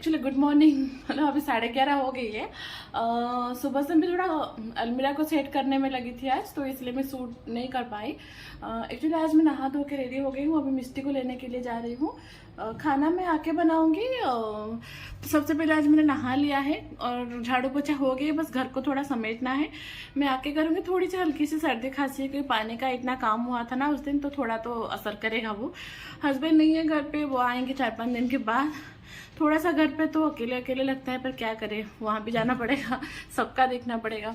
Actually good morning. मतलब अभी 11:30 हो गई है। सुबह से मैं थोड़ा अलमीरा को सेट करने में लगी थी आज, तो इसलिए मैं सूट नहीं कर पाई। एक्चुअली आज मैं नहा धो के रेडी हो गई हूँ, अभी मिस्टी को लेने के लिए जा रही हूँ। खाना मैं आके बनाऊंगी। तो सबसे पहले आज मैंने नहा लिया है और झाड़ू पोछा हो गई, बस घर को थोड़ा समेटना है। मैं आके करूँगी। थोड़ी सी हल्की सी सर्दी खांसी है, क्योंकि पानी का इतना काम हुआ था ना उस दिन, तो थोड़ा तो असर करेगा। वो हस्बैंड नहीं है घर पे, वो आएंगे 4-5 दिन के बाद। थोड़ा सा घर पे तो अकेले अकेले लगता है, पर क्या करें, वहाँ भी जाना पड़ेगा, सबका देखना पड़ेगा।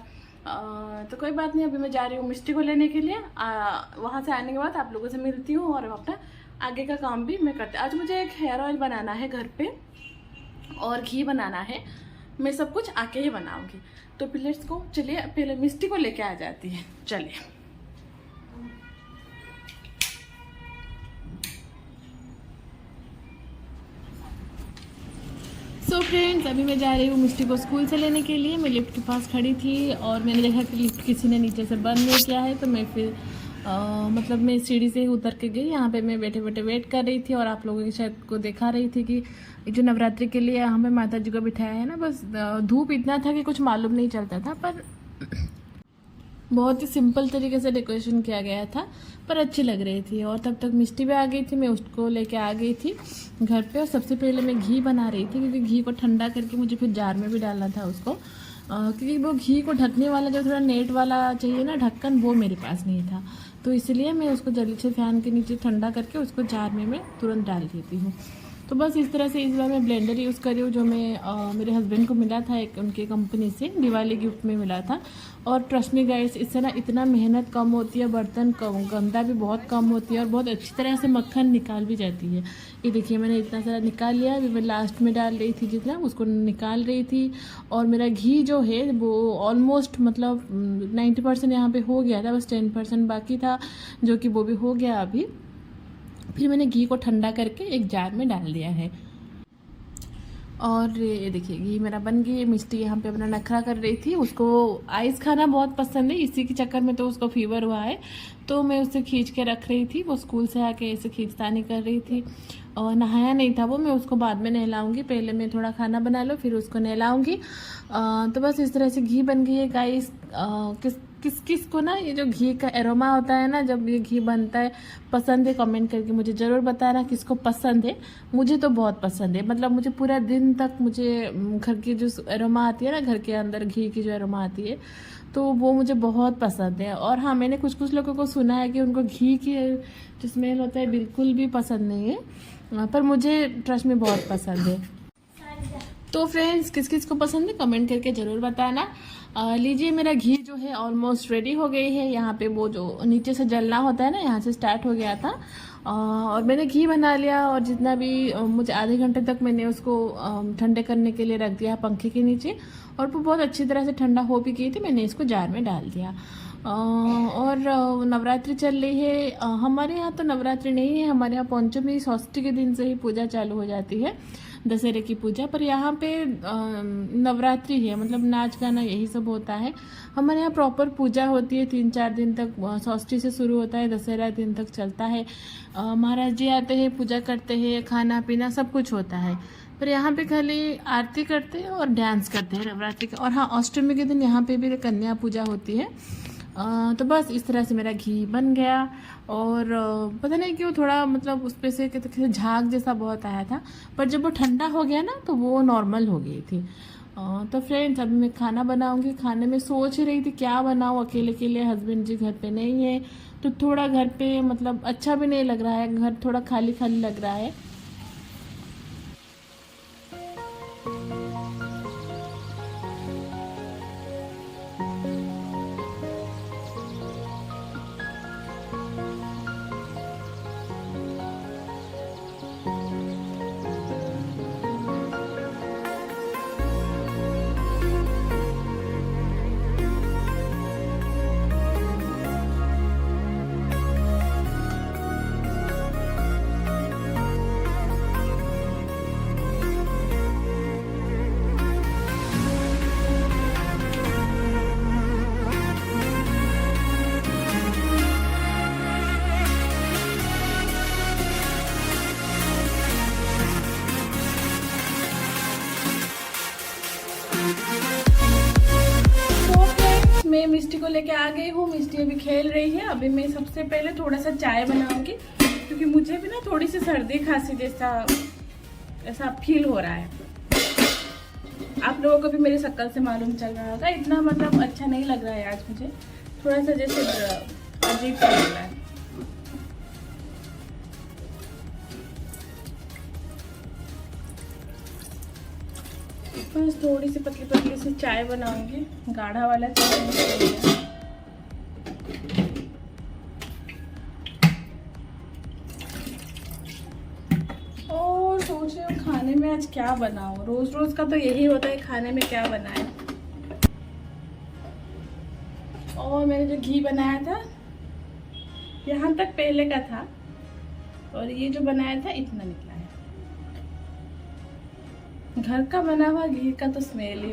तो कोई बात नहीं, अभी मैं जा रही हूँ मिस्टी को लेने के लिए। वहाँ से आने के बाद आप लोगों से मिलती हूँ और अपना आगे का काम भी मैं करती हूँ। आज मुझे एक हेयर ऑयल बनाना है घर पे और घी बनाना है। मैं सब कुछ आके ही बनाऊंगी। तो प्लेट्स को चलिए पहले मिस्टी को लेके आ जाती है। चलिए। सो फ्रेंड्स, अभी मैं जा रही हूँ मिस्टी को स्कूल से लेने के लिए। मैं लिफ्ट के पास खड़ी थी और मैंने देखा कि लिफ्ट किसी ने नीचे से बंद नहीं किया है, तो मैं फिर मतलब मैं सीढ़ी से ही उतर के गई। यहाँ पे मैं बैठे बैठे वेट कर रही थी और आप लोगों की शायद को देखा रही थी कि जो नवरात्रि के लिए यहाँ पे माता जी को बिठाया है ना, बस धूप इतना था कि कुछ मालूम नहीं चलता था, पर बहुत ही सिंपल तरीके से डेकोरेशन किया गया था, पर अच्छी लग रही थी। और तब तक मिस्टी भी आ गई थी, मैं उसको लेके आ गई थी घर पे। और सबसे पहले मैं घी बना रही थी, क्योंकि घी को ठंडा करके मुझे फिर जार में भी डालना था उसको। क्योंकि वो घी को ढकने वाला जो थोड़ा नेट वाला चाहिए ना ढक्कन, वो मेरे पास नहीं था, तो इसलिए मैं उसको जल्दी से फैन के नीचे ठंडा करके उसको जार में मैं तुरंत डाल देती हूँ। तो बस इस तरह से इस बार मैं ब्लेंडर यूज़ कर रही हूँ, जो मैं मेरे हस्बैंड को मिला था एक उनके कंपनी से, दिवाली गिफ्ट में मिला था। और ट्रस्ट मी गाइस, इससे ना इतना मेहनत कम होती है, बर्तन गंदा भी बहुत कम होती है और बहुत अच्छी तरह से मक्खन निकाल भी जाती है। ये देखिए, मैंने इतना सारा निकाल लिया। अभी मैं लास्ट में डाल रही थी जितना, उसको निकाल रही थी। और मेरा घी जो है वो ऑलमोस्ट मतलब 90% यहाँ पे हो गया था, बस 10% बाकी था, जो कि वो भी हो गया अभी। फिर मैंने घी को ठंडा करके एक जार में डाल दिया है। और ये देखिए, घी मेरा बन गई। मिस्टी यहाँ पे अपना नखरा कर रही थी, उसको आइस खाना बहुत पसंद है, इसी के चक्कर में तो उसको फीवर हुआ है, तो मैं उसे खींच के रख रही थी। वो स्कूल से आके ऐसे खींचतानी कर रही थी और नहाया नहीं था वो। मैं उसको बाद में नहलाऊंगी, पहले मैं थोड़ा खाना बना लो फिर उसको नहलाऊंगी। तो बस इस तरह से घी बन गई है गाइस। किस किस को ना ये जो घी का एरोमा होता है ना, जब ये घी बनता है, पसंद है, कमेंट करके मुझे ज़रूर बताना किसको पसंद है। मुझे तो बहुत पसंद है, मतलब मुझे पूरा दिन तक मुझे घर की जो एरोमा आती है ना, घर के अंदर घी की जो एरोमा आती है, तो वो मुझे बहुत पसंद है। और हाँ, मैंने कुछ कुछ लोगों को सुना है कि उनको घी की जो स्मेल होता है बिल्कुल भी पसंद नहीं है, पर मुझे ट्रस्ट में बहुत पसंद है। तो फ्रेंड्स, किस किस को पसंद है कमेंट करके ज़रूर बताना। लीजिए, मेरा घी जो है ऑलमोस्ट रेडी हो गई है। यहाँ पे वो जो नीचे से जलना होता है ना, यहाँ से स्टार्ट हो गया था। और मैंने घी बना लिया और जितना भी मुझे आधे घंटे तक मैंने उसको ठंडे करने के लिए रख दिया पंखे के नीचे, और वो बहुत अच्छी तरह से ठंडा हो भी गई थी। मैंने इसको जार में डाल दिया। और नवरात्रि चल रही है। हमारे यहाँ तो नवरात्रि नहीं है, हमारे यहाँ पंचमी षष्ठी के दिन से ही पूजा चालू हो जाती है, दशहरे की पूजा। पर यहाँ पे नवरात्रि है, मतलब नाच गाना यही सब होता है। हमारे यहाँ प्रॉपर पूजा होती है 3-4 दिन तक। षष्ठी से शुरू होता है, दशहरा दिन तक चलता है। महाराज जी आते हैं, पूजा करते हैं, खाना पीना सब कुछ होता है। पर यहाँ पे खाली आरती करते हैं और डांस करते हैं नवरात्रि का। और हाँ, अष्टमी के दिन यहाँ पे भी कन्या पूजा होती है। तो बस इस तरह से मेरा घी बन गया। और पता नहीं क्यों थोड़ा मतलब उस पर से किसी झाग जैसा बहुत आया था, पर जब वो ठंडा हो गया ना तो वो नॉर्मल हो गई थी। तो फ्रेंड्स, अभी मैं खाना बनाऊंगी। खाने में सोच रही थी क्या बनाऊं, अकेले के लिए, हस्बैंड जी घर पे नहीं है, तो थोड़ा घर पे मतलब अच्छा भी नहीं लग रहा है, घर थोड़ा खाली खाली लग रहा है। मिष्टी को लेके आ गई हूँ। मिष्टी अभी खेल रही है। अभी मैं सबसे पहले थोड़ा सा चाय बनाऊंगी, क्योंकि मुझे भी ना थोड़ी सी सर्दी खांसी जैसा ऐसा फील हो रहा है। आप लोगों को भी मेरी शक्ल से मालूम चल रहा होगा, इतना मतलब अच्छा नहीं लग रहा है आज मुझे, थोड़ा सा जैसे अजीब सा लग रहा है। बस थोड़ी सी पतली पतली सी चाय बनाऊंगी, गाढ़ा वाला चाय नहीं। और सोच रही हूँ खाने में आज क्या बनाऊँ। रोज रोज का तो यही होता है, खाने में क्या बनाए। और मैंने जो घी बनाया था यहाँ तक पहले का था, और ये जो बनाया था इतना निकला है। घर का बना हुआ घी का तो स्मेल ही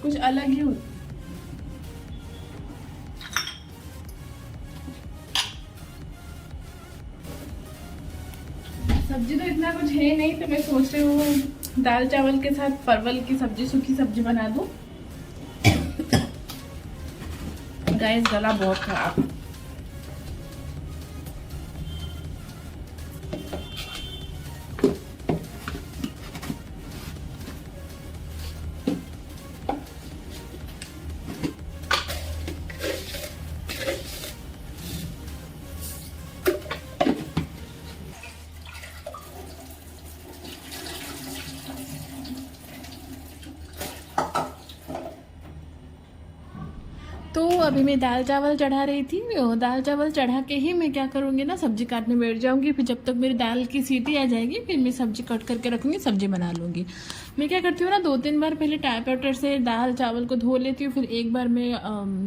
कुछ अलग ही होता है। सब्जी तो इतना कुछ है नहीं, तो मैं सोच रही हूँ दाल चावल के साथ परवल की सब्जी, सूखी सब्जी बना दूँ। गाइस गला बहुत खराब। तो अभी मैं दाल चावल चढ़ा रही थी। दाल चावल चढ़ा के ही मैं क्या करूँगी ना, सब्जी काटने बैठ जाऊँगी। फिर जब तक मेरी दाल की सीटी आ जाएगी, फिर मैं सब्जी कट करके रखूँगी, सब्जी बना लूँगी। मैं क्या करती हूँ ना, 2-3 बार पहले टैप वाटर से दाल चावल को धो लेती हूँ, फिर एक बार मैं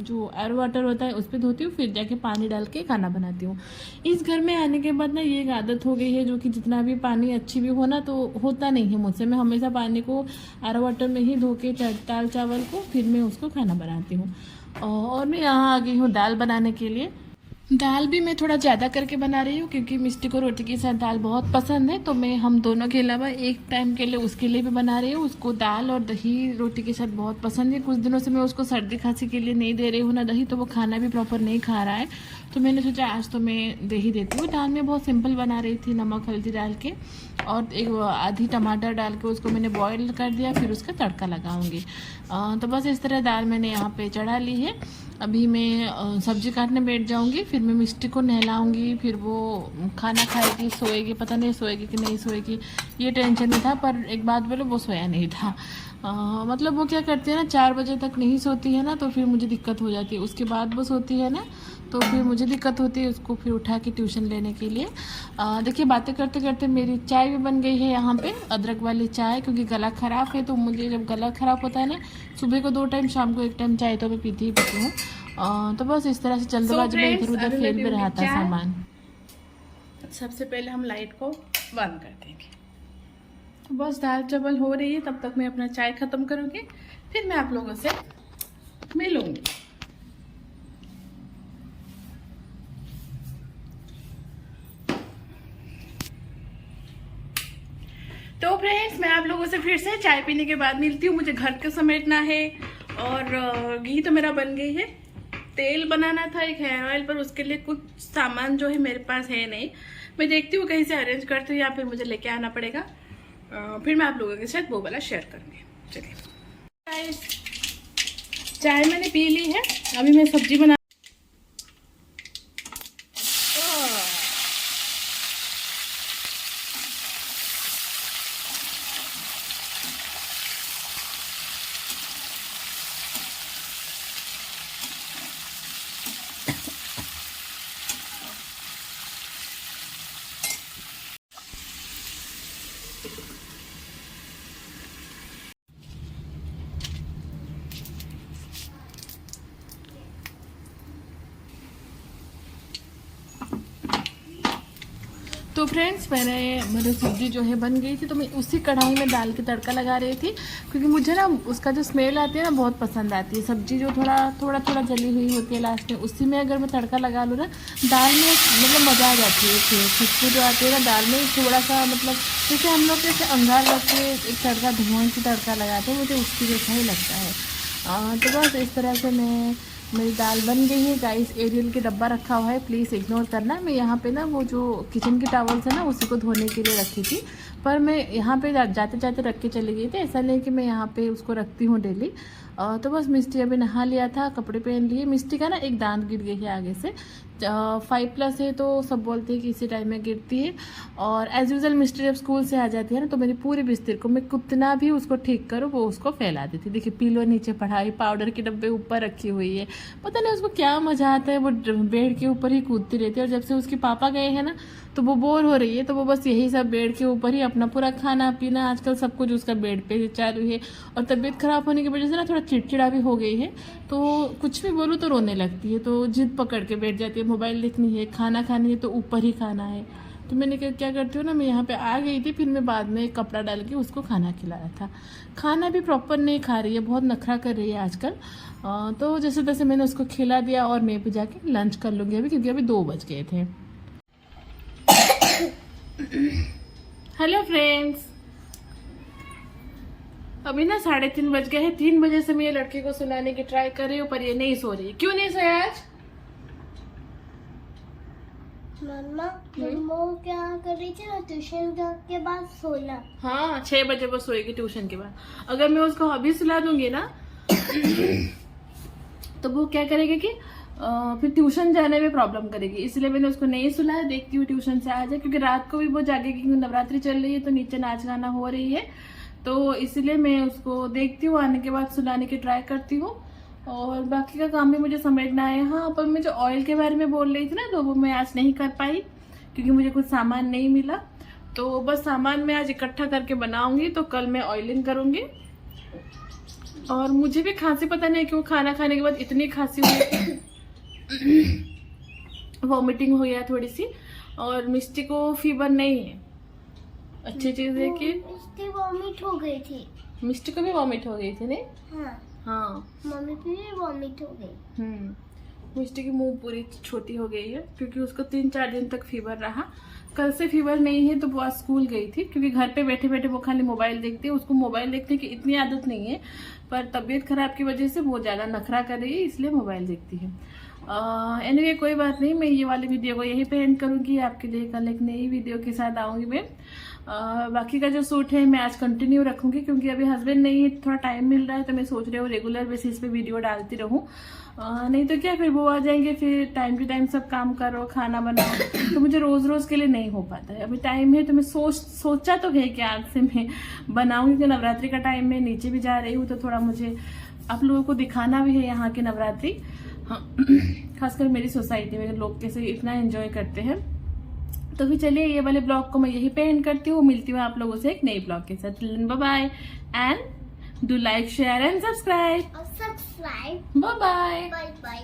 जो एयर वाटर होता है उस पर धोती हूँ, फिर जाके पानी डाल के खाना बनाती हूँ। इस घर में आने के बाद ना ये एक आदत हो गई है, जो कि जितना भी पानी अच्छी भी हो ना, तो होता नहीं है मुझसे। मैं हमेशा पानी को एयर वाटर में ही धो के दाल चावल को फिर मैं उसको खाना बनाती हूँ। और मैं यहाँ आ गई हूँ दाल बनाने के लिए। दाल भी मैं थोड़ा ज़्यादा करके बना रही हूँ, क्योंकि मिष्टी को रोटी के साथ दाल बहुत पसंद है। तो मैं हम दोनों के अलावा एक टाइम के लिए उसके लिए भी बना रही हूँ। उसको दाल और दही रोटी के साथ बहुत पसंद है। कुछ दिनों से मैं उसको सर्दी खांसी के लिए नहीं दे रही हूँ ना दही, तो वो खाना भी प्रॉपर नहीं खा रहा है। तो मैंने सोचा आज तो मैं दही देती हूँ। दाल में बहुत सिंपल बना रही थी, नमक हल्दी डाल के, और एक आधी टमाटर डाल के उसको मैंने बॉईल कर दिया, फिर उसका तड़का लगाऊंगी। तो बस इस तरह दाल मैंने यहाँ पे चढ़ा ली है। अभी मैं सब्जी काटने बैठ जाऊंगी, फिर मैं मिष्टी को नहलाऊंगी, फिर वो खाना खाएगी, सोएगी। पता नहीं सोएगी कि नहीं सोएगी, ये टेंशन नहीं था। पर एक बात बोलो, वो सोया नहीं था। मतलब वो क्या करती है ना, 4 बजे तक नहीं सोती है ना, तो फिर मुझे दिक्कत हो जाती है। उसके बाद वो सोती है ना, तो फिर मुझे दिक्कत होती है उसको फिर उठा के ट्यूशन लेने के लिए। देखिए बातें करते करते मेरी चाय भी बन गई है यहाँ पे, अदरक वाली चाय, क्योंकि गला ख़राब है। तो मुझे जब गला ख़राब होता है ना, सुबह को 2 टाइम, शाम को 1 टाइम चाय तो मैं पीती ही पीती हूँ। तो बस इस तरह से जल्दबाजी में इधर उधर फेल भी रहा था सामान। सबसे पहले हम लाइट को बंद कर देंगे। तो बस दाल चावल हो रही है, तब तक मैं अपना चाय ख़त्म करूँगी, फिर मैं आप लोगों से मिलूँगी। तो फ्रेंड्स, मैं आप लोगों से फिर से चाय पीने के बाद मिलती हूँ। मुझे घर को समेटना है, और घी तो मेरा बन गई है। तेल बनाना था एक हेयर ऑयल, पर उसके लिए कुछ सामान जो है मेरे पास है नहीं। मैं देखती हूँ कहीं से अरेंज करती हूँ, या फिर मुझे लेके आना पड़ेगा। फिर मैं आप लोगों के साथ वो वाला शेयर करूँगी। चलिए, चाय मैंने पी ली है। अभी मैं सब्जी बना तो फ्रेंड्स मेरी सब्जी जो है बन गई थी, तो मैं उसी कढ़ाई में डाल के तड़का लगा रही थी, क्योंकि मुझे ना उसका जो स्मेल आती है ना बहुत पसंद आती है। सब्जी जो थोड़ा जली हुई होती है लास्ट में, उसी में अगर मैं तड़का लगा लूँ ना, दाल में मतलब मज़ा आ जाती है। खुशबू जो आती है ना दाल में, थोड़ा सा मतलब जैसे हम लोग जैसे अंगार रख के एक तड़का धुआं से तड़का लगाते हैं, मुझे उसकी जैसा ही लगता है। तो बस इस तरह से मेरी दाल बन गई है गाइस। एरियल के डब्बा रखा हुआ है, प्लीज़ इग्नोर करना। मैं यहाँ पे ना वो जो किचन की टॉवल्स है ना उसी को धोने के लिए रखी थी, पर मैं यहाँ पे जाते जाते रख के चली गई थी। ऐसा नहीं कि मैं यहाँ पे उसको रखती हूँ डेली। तो बस मिस्टी अभी नहा लिया था, कपड़े पहन लिए। मिस्टी का ना एक दांत गिर गई है आगे से, 5+ है, तो सब बोलते हैं कि इसी टाइम में गिरती है। और एज यूजल मिस्टी जब स्कूल से आ जाती है ना, तो मेरी पूरी बिस्तर को मैं कितना भी उसको ठीक करूँ वो उसको फैला देती। देखिए पिलो नीचे पड़ा है, पाउडर के डब्बे ऊपर रखी हुई है, पता नहीं उसको क्या मजा आता है, वो बेड के ऊपर ही कूदती रहती है। और जब से उसके पापा गए हैं ना, तो वो बोर हो रही है, तो वो बस यही सब बेड के ऊपर ही अपना पूरा खाना पीना, आजकल सब कुछ उसका बेड पे ही चालू है। और तबीयत खराब होने की वजह से ना थोड़ा चिड़चिड़ा भी हो गई है, तो कुछ भी बोलूँ तो रोने लगती है, तो जिद पकड़ के बैठ जाती है। मोबाइल देखनी है, खाना खानी है तो ऊपर ही खाना है। तो मैंने क्या करती हूँ ना, मैं यहाँ पे आ गई थी, फिर मैं बाद में कपड़ा डाल के उसको खाना खिलाया था। खाना भी प्रॉपर नहीं खा रही है, बहुत नखरा कर रही है आजकल। तो जैसे तैसे मैंने उसको खिला दिया, और मैं भी जाके लंच कर लूँगी अभी, क्योंकि अभी 2 बज गए थे। हेलो फ्रेंड्स, अभी ना 3:30 बज गए हैं। 3 बजे से मैं ये लड़के को सुलाने की ट्राई कर रही हूँ, पर ये नहीं सो रही। क्यों नहीं सोया आज? मम्मा वो क्या कर रही थी ना, ट्यूशन के बाद सोना। हाँ 6 बजे वो सोएगी ट्यूशन के बाद। अगर मैं उसको अभी सुला दूंगी ना तो वो क्या करेगी कि फिर ट्यूशन जाने में प्रॉब्लम करेगी, इसलिए मैंने उसको नहीं सुलाया। देखती हूँ ट्यूशन से आ जाए, क्योंकि रात को भी वो जागेगी, क्योंकि नवरात्रि चल रही है तो नीचे नाच गाना हो रही है, तो इसलिए मैं उसको देखती हूँ, आने के बाद सुलाने की ट्राई करती हूँ। और बाकी का काम भी मुझे समझना है। हाँ, पर मैं जो ऑयल के बारे में बोल रही थी ना, तो वो मैं आज नहीं कर पाई, क्योंकि मुझे कुछ सामान नहीं मिला। तो बस सामान मैं आज इकट्ठा करके बनाऊंगी, तो कल मैं ऑयलिंग करूंगी। और मुझे भी खांसी, पता नहीं क्यों खाना खाने के बाद इतनी खांसी हुई, वॉमिटिंग हुई है थोड़ी सी। और मिस्टी को फीवर नहीं है, अच्छी चीज है कि मिस्टी वॉमिट हो गई थी। मिस्टी को भी वॉमिट हो गई थी नहीं? हाँ मम्मी की भी वॉमिट हो गई। मिस्टी की मुंह पूरी छोटी हो गई है, क्योंकि उसको 3-4 दिन तक फीवर रहा। कल से फीवर नहीं है, तो वो आज स्कूल गई थी, क्योंकि घर पे बैठे बैठे वो खाली मोबाइल देखती है। उसको मोबाइल देखने की इतनी आदत नहीं है, पर तबीयत खराब की वजह से वो ज्यादा नखरा कर रही है, इसलिए मोबाइल देखती है। एनीवे कोई बात नहीं, मैं ये वाली वीडियो को यही पे एंड करूंगी। आपके लिए कल एक नई वीडियो के साथ आऊंगी मैं। बाकी का जो सूट है मैं आज कंटिन्यू रखूंगी, क्योंकि अभी हस्बैंड नहीं है, थोड़ा टाइम मिल रहा है, तो मैं सोच रही हूँ रेगुलर बेसिस पे वीडियो डालती रहूँ। नहीं तो क्या, फिर वो आ जाएंगे, फिर टाइम टू टाइम सब काम करो, खाना बनाओ, तो मुझे रोज रोज के लिए नहीं हो पाता है। अभी टाइम है, तो मैं सोचा तो है कि आज से मैं बनाऊंगी, क्योंकि नवरात्रि का टाइम में नीचे भी जा रही हूँ, तो थोड़ा मुझे आप लोगों को दिखाना भी है यहाँ की नवरात्रि। हाँ, खासकर मेरी सोसाइटी में लोग कैसे इतना एंजॉय करते हैं। तो फिर चलिए ये वाले ब्लॉग को मैं यही पे एंड करती हूँ। मिलती हूँ आप लोगों से एक नई ब्लॉग के साथ। Bye bye and do like, share and subscribe. और subscribe. Bye bye. Bye bye.